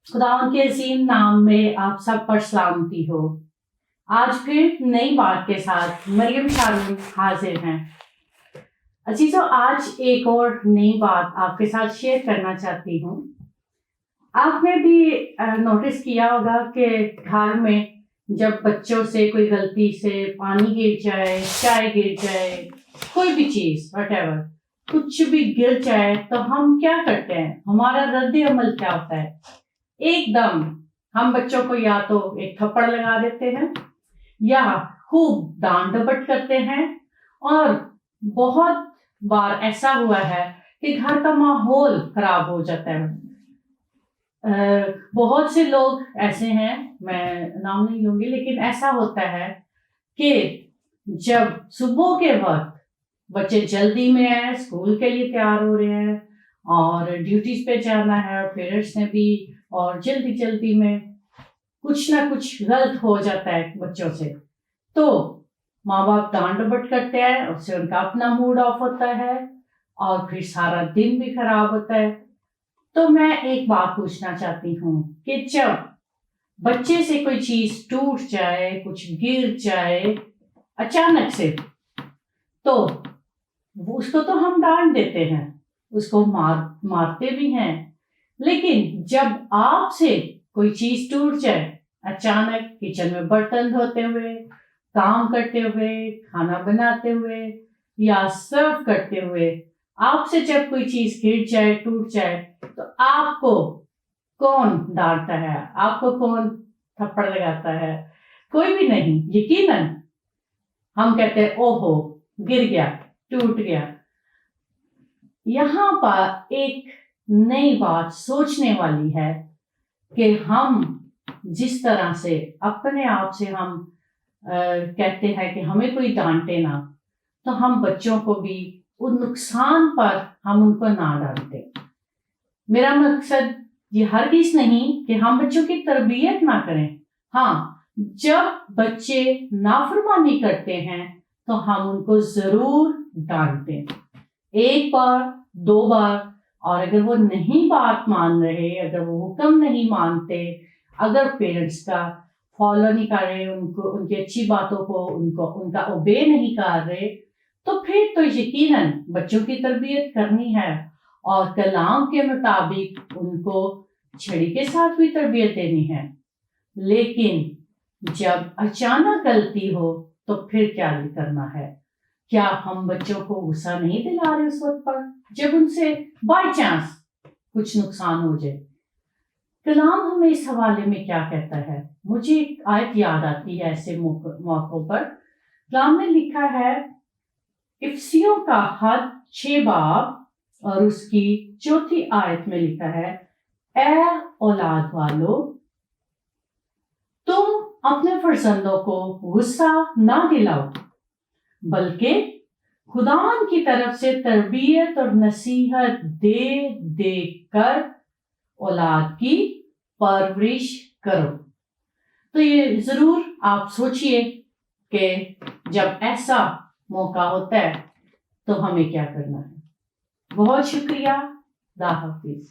खुदावंद के अजीम नाम में आप सब पर सलामती हो। आज फिर नई बात के साथ मरियम शारून हाजिर हैं। अजीजों, आज एक और नई बात आपके साथ शेयर करना चाहती हूँ। आपने भी नोटिस किया होगा कि घर में जब बच्चों से कोई गलती से पानी गिर जाए, चाय गिर जाए, कोई भी चीज़ वटेवर कुछ भी गिर जाए तो हम क्या करते हैं? हमारा रद्द अमल क्या होता है? एकदम हम बच्चों को या तो एक थप्पड़ लगा देते हैं या खूब डांट डपट करते हैं। और बहुत बार ऐसा हुआ है कि घर का माहौल खराब हो जाता है। बहुत से लोग ऐसे हैं, मैं नाम नहीं लूंगी, लेकिन ऐसा होता है कि जब सुबह के वक्त बच्चे जल्दी में हैं, स्कूल के लिए तैयार हो रहे हैं और ड्यूटीज पे जाना है, पेरेंट्स ने भी, और जल्दी जल्दी में कुछ ना कुछ गलत हो जाता है बच्चों से, तो माँ बाप डांट डपट करते हैं, उससे उनका अपना मूड ऑफ होता है और फिर सारा दिन भी खराब होता है। तो मैं एक बात पूछना चाहती हूँ कि जब बच्चे से कोई चीज टूट जाए, कुछ गिर जाए अचानक से, तो उसको तो हम डांट देते हैं, उसको मारते भी हैं, लेकिन जब आपसे कोई चीज टूट जाए अचानक, किचन में बर्तन धोते हुए, काम करते हुए, खाना बनाते हुए या सर्व करते हुए आपसे जब कोई चीज गिर जाए, टूट जाए, तो आपको कौन डांटता है? आपको कौन थप्पड़ लगाता है? कोई भी नहीं। यकीनन हम कहते हैं ओहो, गिर गया, टूट गया। यहाँ पर एक नई बात सोचने वाली है कि हम जिस तरह से अपने आप से हम कहते हैं कि हमें कोई डांटे ना, तो हम बच्चों को भी उन नुकसान पर हम उनको ना डांटे। मेरा मकसद ये हरगिज़ नहीं कि हम बच्चों की तरबियत ना करें। हाँ, जब बच्चे नाफरमानी करते हैं तो हम उनको जरूर डांटें, एक बार, दो बार, और अगर वो नहीं बात मान रहे, अगर वो हुक्म नहीं मानते, अगर पेरेंट्स का फॉलो नहीं कर रहे, उनको उनकी अच्छी बातों को उनका ओबे नहीं कर रहे, तो फिर तो यकीनन बच्चों की तरबियत करनी है और कलाम के मुताबिक उनको छड़ी के साथ भी तरबियत देनी है। लेकिन जब अचानक गलती हो तो फिर क्या करना है? क्या हम बच्चों को गुस्सा नहीं दिला रहे उस वक्त पर जब उनसे बाय चांस कुछ नुकसान हो जाए? कलाम हमें इस हवाले में क्या कहता है? मुझे एक आयत याद आती है ऐसे मौकों पर। कलाम में लिखा है, इफ्सियों का खत 6 बाब और उसकी 4थी आयत में लिखा है, ए औलाद वालों, तुम अपने फर्जंदों को गुस्सा ना दिलाओ, बल्कि खुदावन की तरफ से तरबियत और नसीहत दे दे कर औलाद की परवरिश करो। तो ये जरूर आप सोचिए कि जब ऐसा मौका होता है तो हमें क्या करना है। बहुत शुक्रिया। खुदा हाफिज।